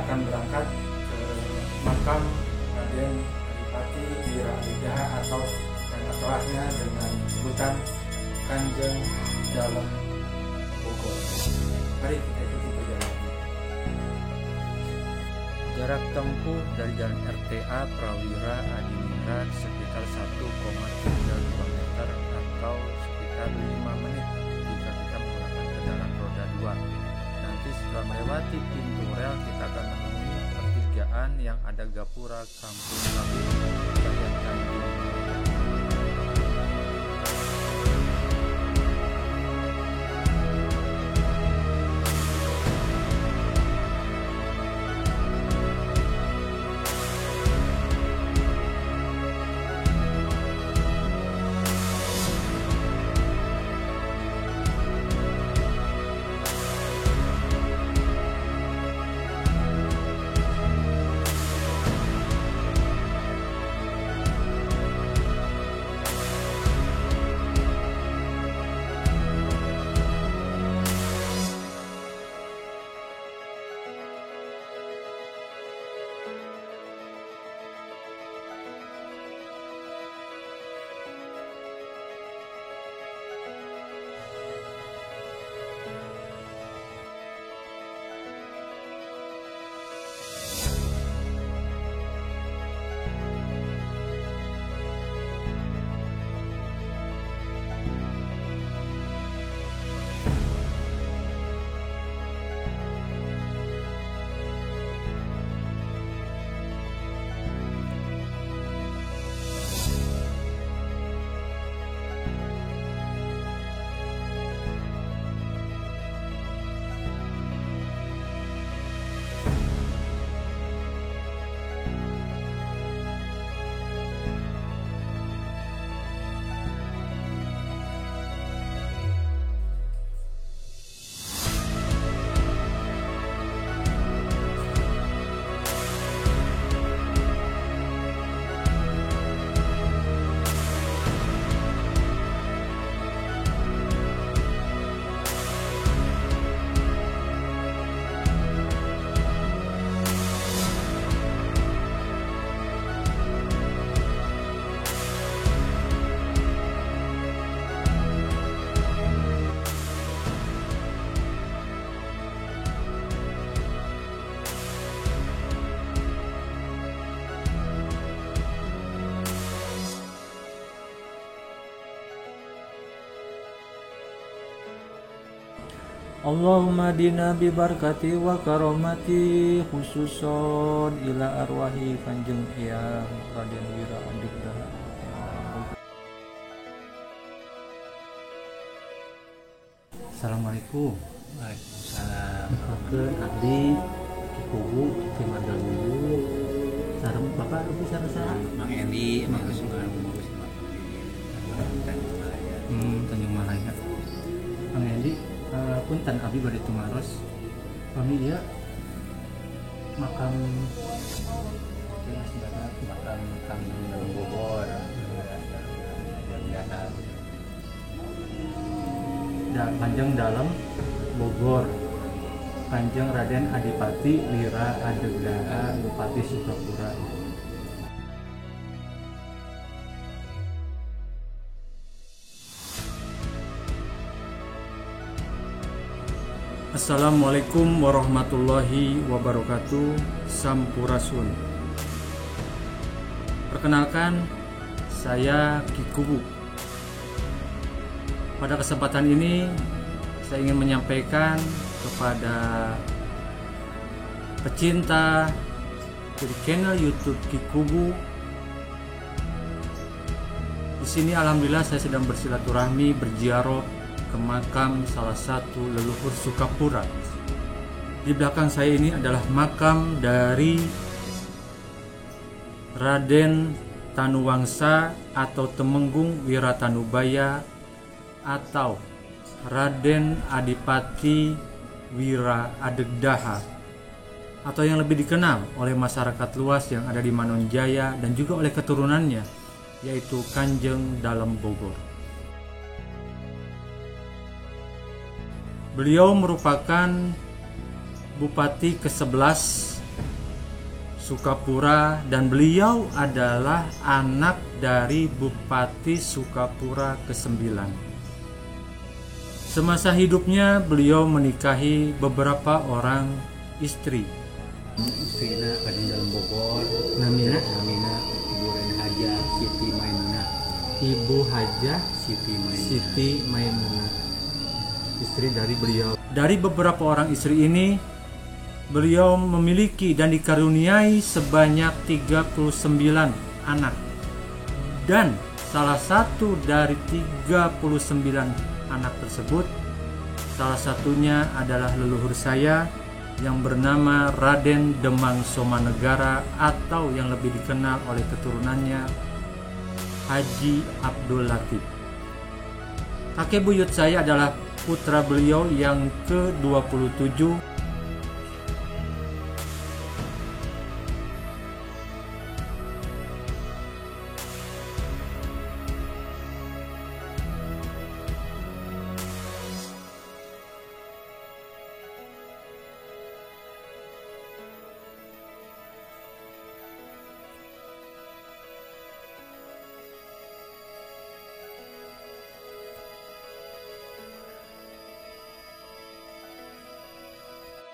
akan berangkat ke makam Raden Adipati Wira Adegdaha atau yang akrabnya dengan sebutan Kanjeng Dalem Bogor. Mari kita ikuti perjalanan. Jarak tempuh dari Jalan RTA Prawira Adiningrat sekitar 1,3 km atau sekitar 5 menit jika kita menggunakan kendaraan roda 2. Nanti setelah melewati pintu rel kita akan menemui pertigaan yang ada gapura Kampung Kabin bagian Tanjung. Allahumma dina bi barakati wa karomati khususon ila arwahi Kanjeng Eyang Raden Wira Adegdaha. Assalamualaikum. Waalaikumsalam. Ke abdi Kikubu Timandal dulu. Sareng Bapak Rupi sareng Mang Eli, Mang Sungan, Tanjung Malaya. Tanjung Malaya. Mang Eli, punten abdi bade tumaros. Kami ieu makam Makam Kanjeng Dalem Bogor. Kanjeng Dalem Bogor. Kanjeng Raden Adipati Wira Adegdaha Bupati Sukapura. Assalamualaikum warahmatullahi wabarakatuh. Sampurasun. Perkenalkan, saya Kikubu. Pada kesempatan ini saya ingin menyampaikan kepada pecinta dari channel YouTube Kikubu. Di sini alhamdulillah saya sedang bersilaturahmi, berziarah ke makam salah satu leluhur Sukapura. Di belakang saya ini adalah makam dari Raden Tanuwangsa atau Temenggung Wiratanubaya atau Raden Adipati Wira Adegdaha, atau yang lebih dikenal oleh masyarakat luas yang ada di Manonjaya dan juga oleh keturunannya, yaitu Kanjeng Dalem Bogor. Beliau merupakan Bupati ke-11 Sukapura dan beliau adalah anak dari Bupati Sukapura ke-9. Semasa hidupnya beliau menikahi beberapa orang istri. Istrina kadang dalam Bogor. Namina Namina Ibu Ren Haja Siti Maimunah. Ibu Hajah Siti Maimunah. Siti Maimunah, istri dari beliau. Dari beberapa orang istri ini, beliau memiliki dan dikaruniai sebanyak 39 anak. Dan salah satu dari 39 anak tersebut, salah satunya adalah leluhur saya yang bernama Raden Demang Somanegara, atau yang lebih dikenal oleh keturunannya Haji Abdul Latif. Kakek buyut saya adalah putra beliau yang ke-27.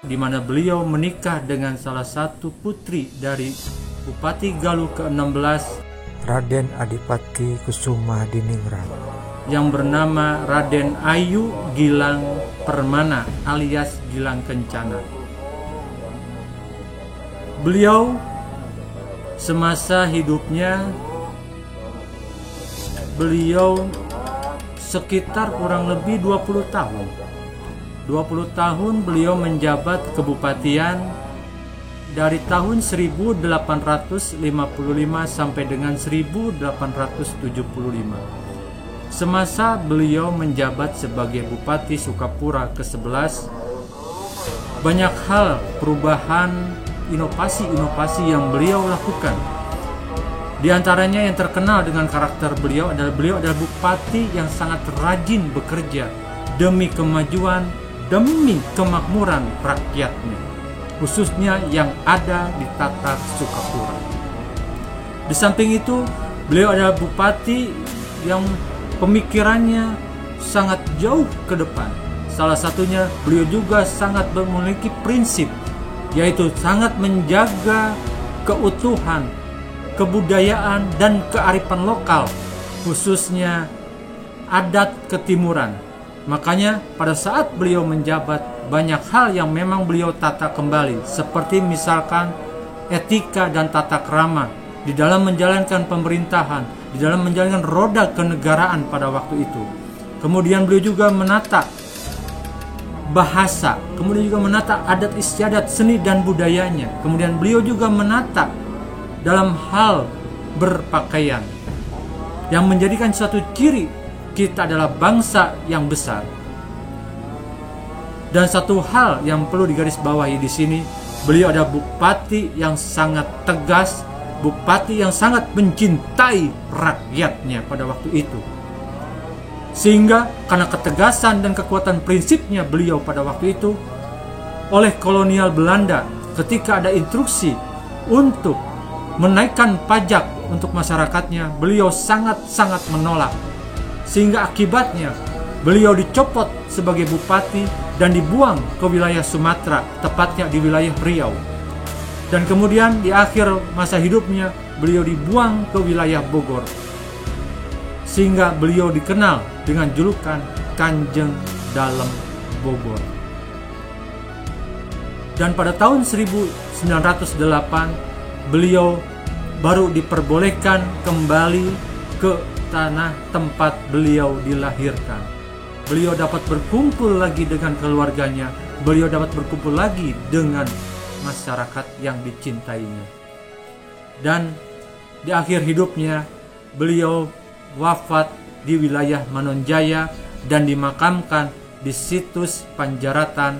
Di mana beliau menikah dengan salah satu putri dari Bupati Galuh ke-16, Raden Adipati Kusuma Diningrat, yang bernama Raden Ayu Gilang Permana alias Gilang Kencana. Beliau semasa hidupnya beliau sekitar kurang lebih 20 tahun. 20 tahun beliau menjabat kebupatian dari tahun 1855 sampai dengan 1875. Semasa beliau menjabat sebagai Bupati Sukapura ke-11, banyak hal perubahan, inovasi-inovasi yang beliau lakukan. Di antaranya yang terkenal dengan karakter beliau adalah bupati yang sangat rajin bekerja demi kemajuan, demi kemakmuran rakyatnya, khususnya yang ada di Tatar Sukapura. Di samping itu, beliau adalah bupati yang pemikirannya sangat jauh ke depan. Salah satunya, beliau juga sangat memiliki prinsip, yaitu sangat menjaga keutuhan, kebudayaan, dan kearifan lokal, khususnya adat ketimuran. Makanya pada saat beliau menjabat, banyak hal yang memang beliau tata kembali, seperti misalkan etika dan tata krama di dalam menjalankan pemerintahan, di dalam menjalankan roda kenegaraan pada waktu itu. Kemudian beliau juga menata bahasa, kemudian juga menata adat istiadat, seni dan budayanya. Kemudian beliau juga menata dalam hal berpakaian, yang menjadikan suatu ciri kita adalah bangsa yang besar. Dan satu hal yang perlu digarisbawahi di sini, beliau adalah bupati yang sangat tegas, bupati yang sangat mencintai rakyatnya pada waktu itu. Sehingga karena ketegasan dan kekuatan prinsipnya beliau pada waktu itu, oleh kolonial Belanda ketika ada instruksi untuk menaikkan pajak untuk masyarakatnya, beliau sangat-sangat menolak. Sehingga akibatnya beliau dicopot sebagai bupati dan dibuang ke wilayah Sumatera, tepatnya di wilayah Riau. Dan kemudian di akhir masa hidupnya beliau dibuang ke wilayah Bogor. Sehingga beliau dikenal dengan julukan Kanjeng Dalem Bogor. Dan pada tahun 1908 beliau baru diperbolehkan kembali ke tanah tempat beliau dilahirkan. Beliau dapat berkumpul lagi dengan keluarganya, beliau dapat berkumpul lagi dengan masyarakat yang dicintainya. Dan di akhir hidupnya beliau wafat di wilayah Manonjaya dan dimakamkan di situs Panjaratan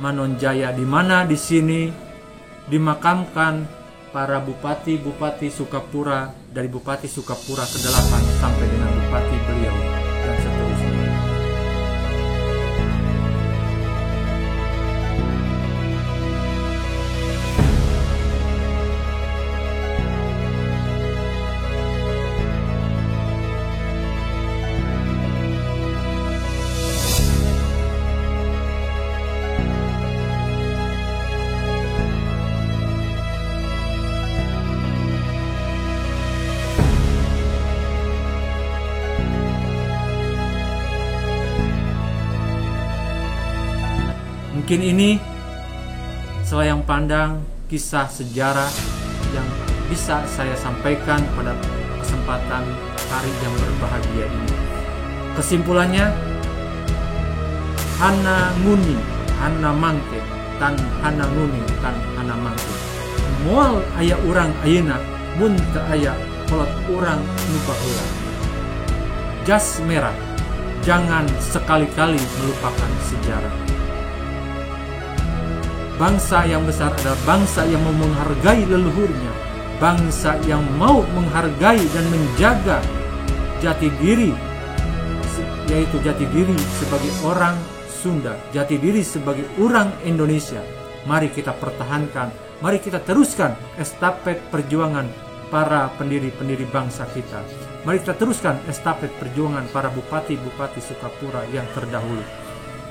Manonjaya, di mana di sini dimakamkan para bupati-bupati Sukapura, dari Bupati Sukapura ke-8 sampai dengan bupati beliau dan seterusnya. Mungkin ini selayang pandang kisah sejarah yang bisa saya sampaikan pada kesempatan hari yang berbahagia ini. Kesimpulannya, hana nguni, hana mangke, tan hana nguni, tan hana mangke. Moal aya urang ayeuna, mun teu aya kolot urang nu baheula. Jas merah, jangan sekali-kali melupakan sejarah. Bangsa yang besar adalah bangsa yang mau menghargai leluhurnya, bangsa yang mau menghargai dan menjaga jati diri, yaitu jati diri sebagai orang Sunda, jati diri sebagai orang Indonesia. Mari kita pertahankan, mari kita teruskan estafet perjuangan para pendiri-pendiri bangsa kita. Mari kita teruskan estafet perjuangan para bupati-bupati Sukapura yang terdahulu.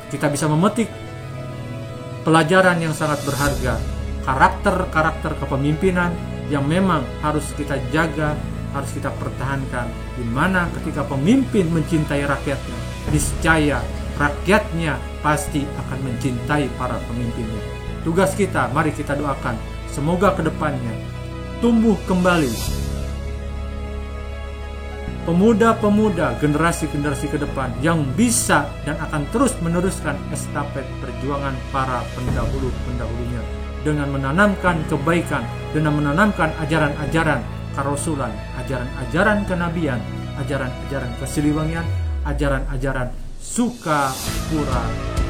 Kita bisa memetik pelajaran yang sangat berharga, karakter-karakter kepemimpinan yang memang harus kita jaga, harus kita pertahankan, di mana ketika pemimpin mencintai rakyatnya, niscaya rakyatnya pasti akan mencintai para pemimpinnya. Tugas kita, mari kita doakan, semoga kedepannya tumbuh kembali pemuda-pemuda, generasi-generasi ke depan yang bisa dan akan terus meneruskan estafet perjuangan para pendahulu-pendahulunya dengan menanamkan kebaikan, dengan menanamkan ajaran-ajaran kerasulan, ajaran-ajaran kenabian, ajaran-ajaran kesiliwangian, ajaran-ajaran Sukapura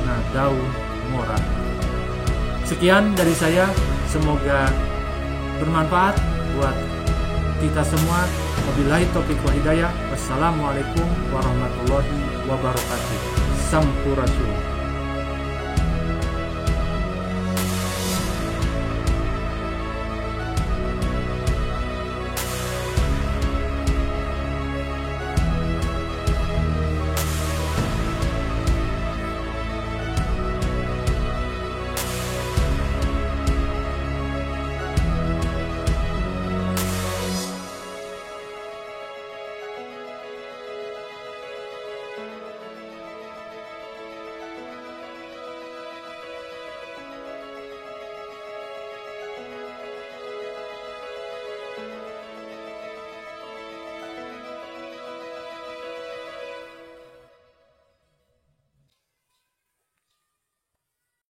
Nadaun Ngora. Sekian dari saya, semoga bermanfaat buat kita semua. Wabillahi taufiq wal hidayah. Wassalamualaikum warahmatullahi wabarakatuh. Sampurasun.